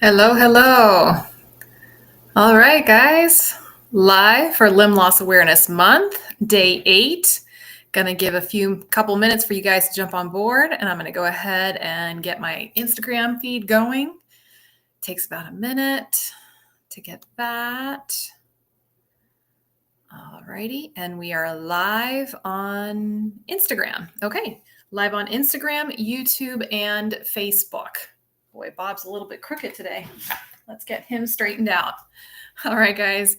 Hello, hello. All right, guys. Live for Limb Loss Awareness Month, day 8. Gonna give a couple minutes for you guys to jump on board, and I'm gonna go ahead and get my Instagram feed going. Takes about a minute to get that. All righty, and we are live on Instagram. Okay, live on Instagram, YouTube, and Facebook. Boy, Bob's a little bit crooked today. Let's get him straightened out. All right, guys,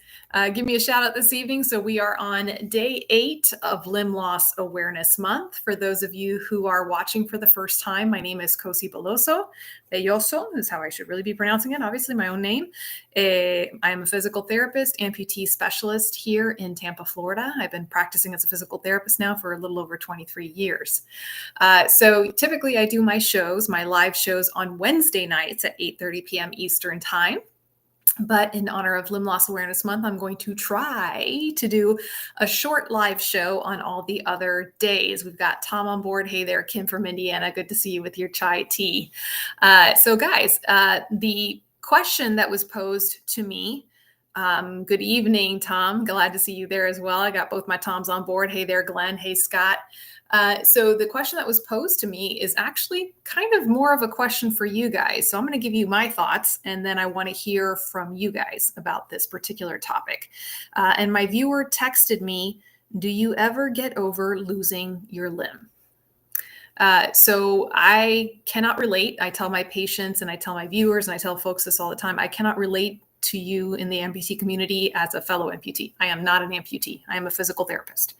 give me a shout out this evening. So we are on day 8 of Limb Loss Awareness Month. For those of you who are watching for the first time, my name is Cosi Belloso is how I should really be pronouncing it. Obviously, my own name. I am a physical therapist, amputee specialist here in Tampa, Florida. I've been practicing as a physical therapist now for a little over 23 years. So typically I do my live shows on Wednesday nights at 8:30 p.m. Eastern Time. But in honor of Limb Loss Awareness Month, I'm going to try to do a short live show on all the other days. We've got Tom on board. Hey there, Kim from Indiana. Good to see you with your chai tea. So guys, the question that was posed to me, good evening, Tom. Glad to see you there as well. I got both my Toms on board. Hey there, Glenn. Hey, Scott. So the question that was posed to me is actually kind of more of a question for you guys. So I'm going to give you my thoughts, and then I want to hear from you guys about this particular topic. And my viewer texted me, do you ever get over losing your limb? So I cannot relate. I tell my patients and I tell my viewers and I tell folks this all the time. I cannot relate to you in the amputee community as a fellow amputee. I am not an amputee. I am a physical therapist.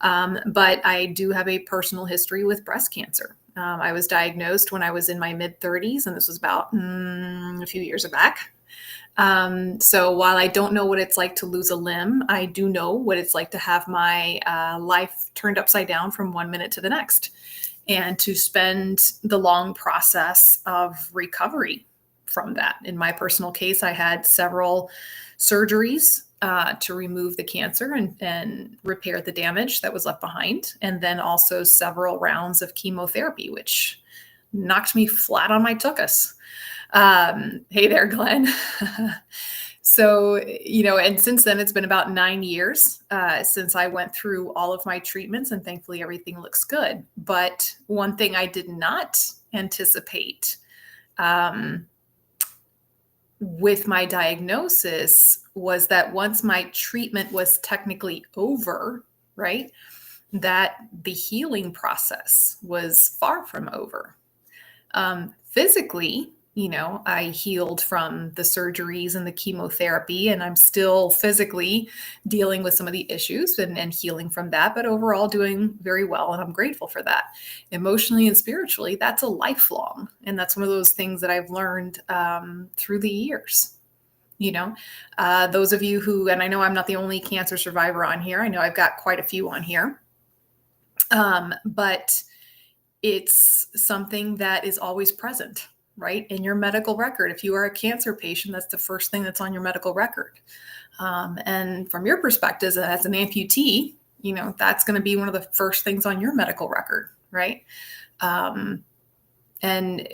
But I do have a personal history with breast cancer. I was diagnosed when I was in my mid-30s, and this was about a few years back. So while I don't know what it's like to lose a limb, I do know what it's like to have my life turned upside down from one minute to the next, and to spend the long process of recovery from that. In my personal case, I had several surgeries to remove the cancer and repair the damage that was left behind. And then also several rounds of chemotherapy, which knocked me flat on my tuchus. Hey there, Glenn. So, and since then, it's been about 9 years since I went through all of my treatments, and thankfully everything looks good. But one thing I did not anticipate with my diagnosis was that once my treatment was technically over, right, that the healing process was far from over. Physically, I healed from the surgeries and the chemotherapy, and I'm still physically dealing with some of the issues and healing from that, but overall doing very well, and I'm grateful for that. Emotionally and spiritually, that's a lifelong, and that's one of those things that I've learned through the years. Those of you who, and I know I'm not the only cancer survivor on here, I know I've got quite a few on here, but it's something that is always present, right, in your medical record. If you are a cancer patient, that's the first thing that's on your medical record. And from your perspective as an amputee, that's going to be one of the first things on your medical record, right? And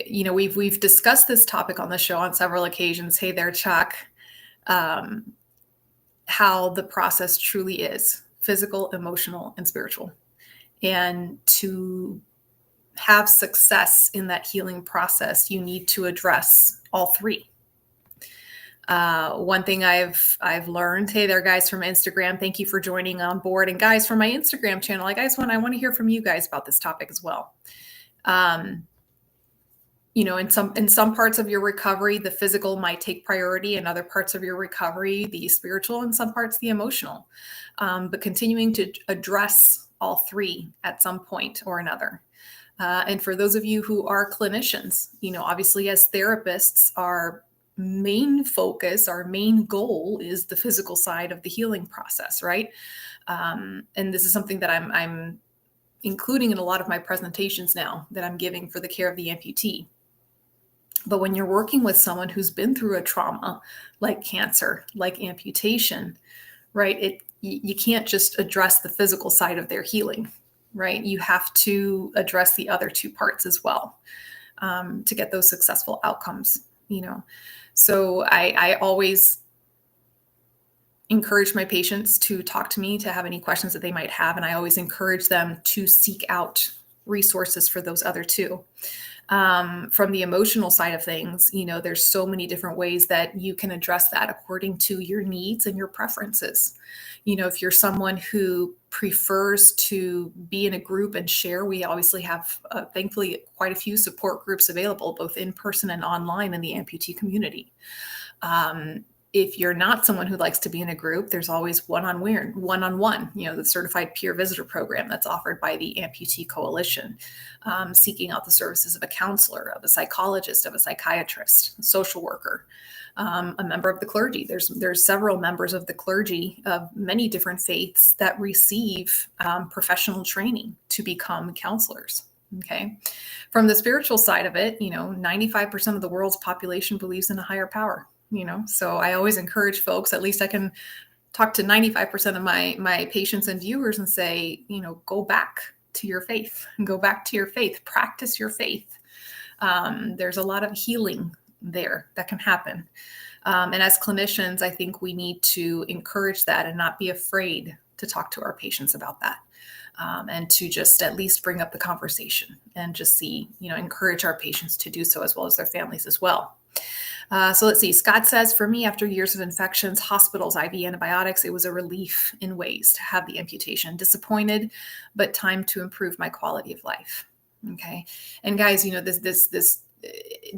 we've discussed this topic on the show on several occasions. Hey there, Chuck. How the process truly is physical, emotional, and spiritual. And to have success in that healing process, you need to address all three. One thing I've learned, hey there, guys from Instagram, thank you for joining on board. And guys from my Instagram channel, I want to hear from you guys about this topic as well. In some parts of your recovery, the physical might take priority. In other parts of your recovery, the spiritual, and some parts the emotional. But continuing to address all three at some point or another. And for those of you who are clinicians, obviously as therapists, our main focus, our main goal is the physical side of the healing process, right? And this is something that I'm including in a lot of my presentations now that I'm giving for the care of the amputee. But when you're working with someone who's been through a trauma like cancer, like amputation, right, you can't just address the physical side of their healing, right? You have to address the other two parts as well to get those successful outcomes. So I always encourage my patients to talk to me, to have any questions that they might have. And I always encourage them to seek out resources for those other two. From the emotional side of things, there's so many different ways that you can address that according to your needs and your preferences. If you're someone who prefers to be in a group and share, we obviously have, thankfully, quite a few support groups available, both in person and online in the amputee community. If you're not someone who likes to be in a group, there's always one-on-one, the certified peer visitor program that's offered by the Amputee Coalition, seeking out the services of a counselor, of a psychologist, of a psychiatrist, a social worker, a member of the clergy. There's several members of the clergy of many different faiths that receive professional training to become counselors. Okay. From the spiritual side of it, 95% of the world's population believes in a higher power. So I always encourage folks, at least I can talk to 95% of my patients and viewers and say, go back to your faith, practice your faith. There's a lot of healing there that can happen. And as clinicians, I think we need to encourage that and not be afraid to talk to our patients about that. And to just at least bring up the conversation and just encourage our patients to do so, as well as their families as well. So let's see. Scott says, for me, after years of infections, hospitals, IV antibiotics, it was a relief in ways to have the amputation. Disappointed, but time to improve my quality of life. Okay. And guys, this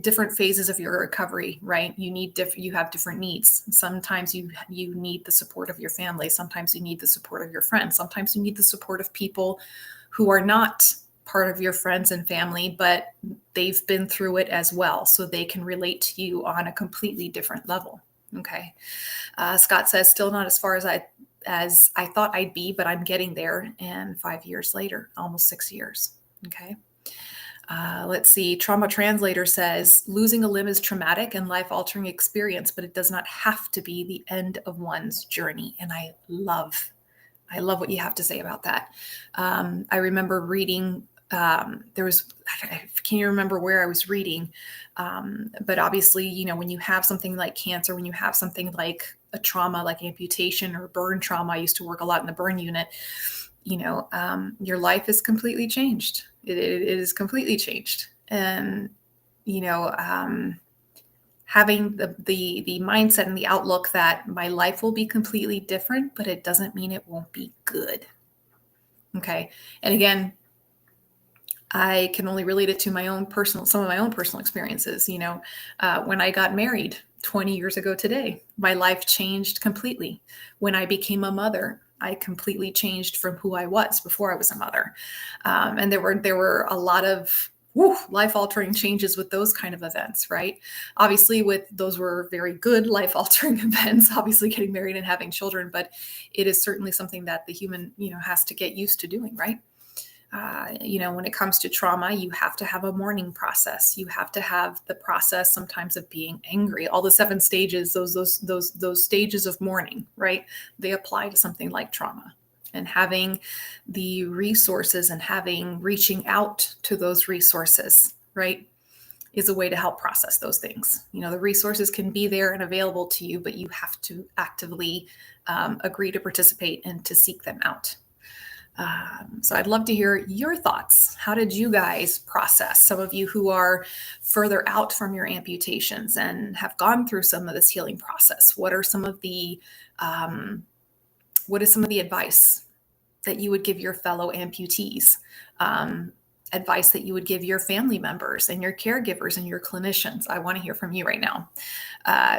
different phases of your recovery, right? You have different needs. Sometimes you need the support of your family. Sometimes you need the support of your friends. Sometimes you need the support of people who are not part of your friends and family, but they've been through it as well, so they can relate to you on a completely different level. Okay. Scott says, still not as far as I thought I'd be, but I'm getting there. And 5 years later, almost 6 years. Okay. Let's see. Trauma Translator says, losing a limb is traumatic and life-altering experience, but it does not have to be the end of one's journey. And I love what you have to say about that. I remember reading, I can't even remember where I was reading, but obviously, when you have something like cancer, when you have something like a trauma, like amputation or burn trauma, I used to work a lot in the burn unit, your life is completely changed. It is completely changed. And, having the mindset and the outlook that my life will be completely different, but it doesn't mean it won't be good. Okay. And again, I can only relate it to some of my own personal experiences. When I got married 20 years ago today, my life changed completely. When I became a mother, I completely changed from who I was before I was a mother. And there were a lot of life-altering changes with those kind of events, right? Obviously, those were very good life-altering events, obviously getting married and having children, but it is certainly something that the human, has to get used to doing, right? When it comes to trauma, you have to have a mourning process. You have to have the process sometimes of being angry. All the 7 stages, those stages of mourning, right? They apply to something like trauma. And having the resources and reaching out to those resources, right, is a way to help process those things. The resources can be there and available to you, but you have to actively agree to participate and to seek them out. So I'd love to hear your thoughts. How did you guys process? Some of you who are further out from your amputations and have gone through some of this healing process. What is some of the advice that you would give your fellow amputees? Advice that you would give your family members and your caregivers and your clinicians? I want to hear from you right now.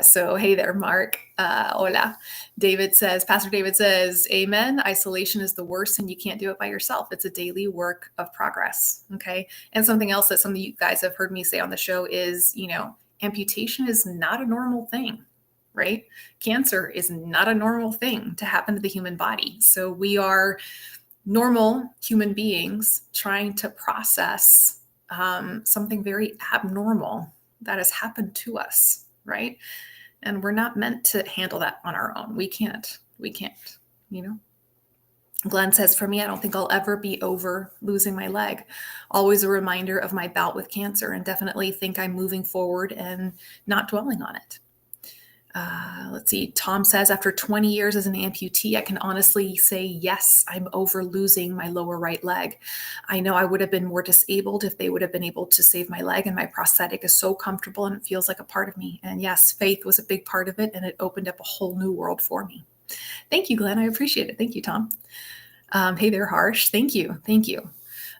So, hey there, Mark. Hola. Pastor David says, amen. Isolation is the worst and you can't do it by yourself. It's a daily work of progress. Okay. And something else that some of you guys have heard me say on the show is, amputation is not a normal thing, right? Cancer is not a normal thing to happen to the human body. So we are normal human beings trying to process something very abnormal that has happened to us, right? And we're not meant to handle that on our own. We can't, Glenn says, for me, I don't think I'll ever be over losing my leg. Always a reminder of my bout with cancer, and definitely think I'm moving forward and not dwelling on it. Let's see. Tom says, after 20 years as an amputee, I can honestly say, yes, I'm over losing my lower right leg. I know I would have been more disabled if they would have been able to save my leg, and my prosthetic is so comfortable and it feels like a part of me. And yes, faith was a big part of it, and it opened up a whole new world for me. Thank you, Glenn. I appreciate it. Thank you, Tom. Hey there, Harsh. Thank you. Thank you.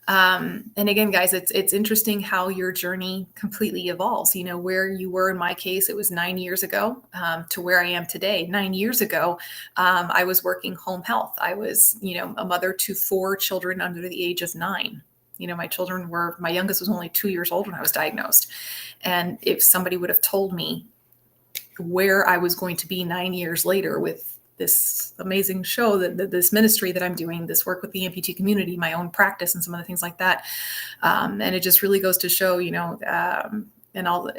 And again, guys, it's interesting how your journey completely evolves. You know, where you were in my case, it was 9 years ago to where I am today. 9 years ago, I was working home health. I was, you know, a mother to 4 children under the age of 9. You know, my youngest was only 2 years old when I was diagnosed. And if somebody would have told me where I was going to be 9 years later with this amazing show, that this ministry that I'm doing, this work with the amputee community, my own practice, and some of the things like that. And it just really goes to show, you know, and all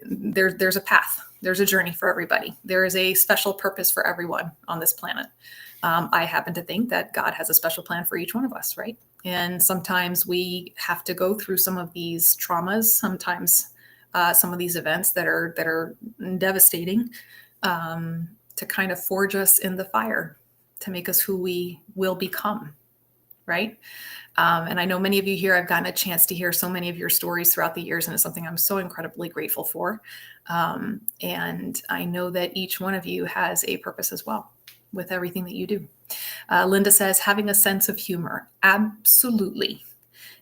there's a path, there's a journey for everybody. There is a special purpose for everyone on this planet. I happen to think that God has a special plan for each one of us, right? And sometimes we have to go through some of these traumas, sometimes some of these events that are devastating, to kind of forge us in the fire, to make us who we will become, right? And I know many of you here, I've gotten a chance to hear so many of your stories throughout the years, and it's something I'm so incredibly grateful for. And I know that each one of you has a purpose as well with everything that you do. Linda says, having a sense of humor. Absolutely.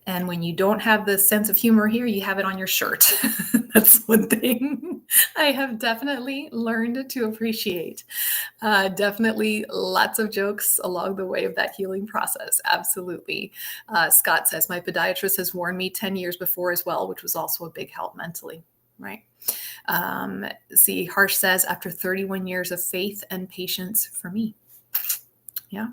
And when you don't have the sense of humor here, you have it on your shirt. That's one thing I have definitely learned to appreciate. Definitely lots of jokes along the way of that healing process. Absolutely. Scott says, my podiatrist has warned me 10 years before as well, which was also a big help mentally. Right. See, Harsh says, after 31 years of faith and patience for me. Yeah.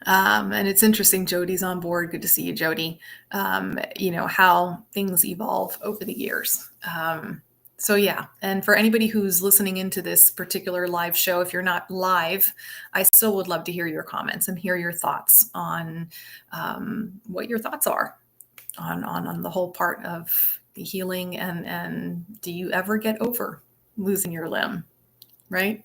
And it's interesting, Jody's on board. Good to see you, Jody. You know, how things evolve over the years. So yeah, and for anybody who's listening into this particular live show, if you're not live, I still would love to hear your comments and hear your thoughts on what your thoughts are on the whole part of the healing, and do you ever get over losing your limb, right?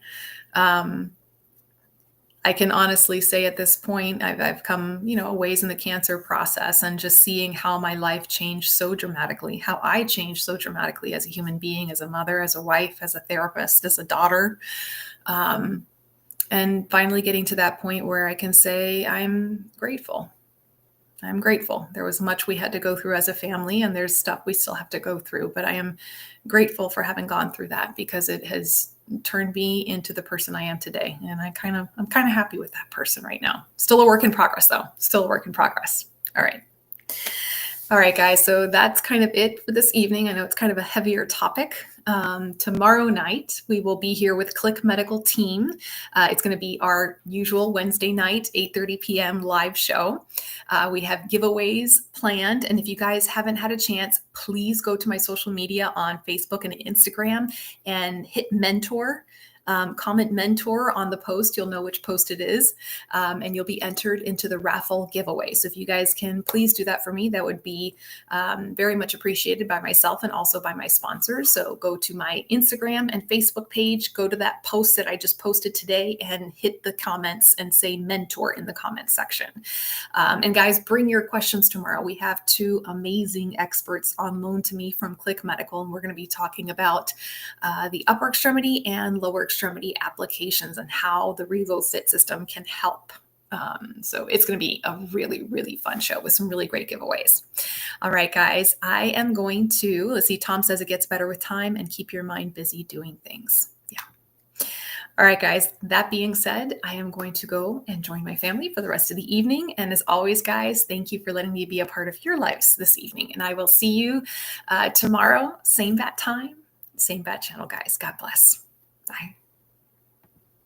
I can honestly say at this point, I've come, you know, a ways in the cancer process, and just seeing how my life changed so dramatically, how I changed so dramatically as a human being, as a mother, as a wife, as a therapist, as a daughter. And finally getting to that point where I can say, I'm grateful. I'm grateful. There was much we had to go through as a family, and there's stuff we still have to go through, but I am grateful for having gone through that, because it has turned me into the person I am today. And I'm kind of happy with that person right now. Still a work in progress though. Still a work in progress. All right. All right, guys. So that's kind of it for this evening. I know it's kind of a heavier topic. Tomorrow night, we will be here with Click Medical Team. It's going to be our usual Wednesday night, 8:30 p.m. live show. We have giveaways planned. And if you guys haven't had a chance, please go to my social media on Facebook and Instagram and hit mentor. Comment mentor on the post. You'll know which post it is, and you'll be entered into the raffle giveaway. So if you guys can please do that for me, that would be very much appreciated by myself and also by my sponsors. So go to my Instagram and Facebook page, go to that post that I just posted today, and hit the comments and say mentor in the comments section. And guys, bring your questions tomorrow. We have 2 amazing experts on loan to me from Click Medical, and we're going to be talking about the upper extremity and lower extremity applications and how the RevoFit system can help. So it's going to be a really, really fun show with some really great giveaways. All right, guys, I am going to, let's see, Tom says it gets better with time, and keep your mind busy doing things. Yeah. All right, guys, that being said, I am going to go and join my family for the rest of the evening. And as always, guys, thank you for letting me be a part of your lives this evening. And I will see you tomorrow, same bat time, same bat channel, guys. God bless. Bye.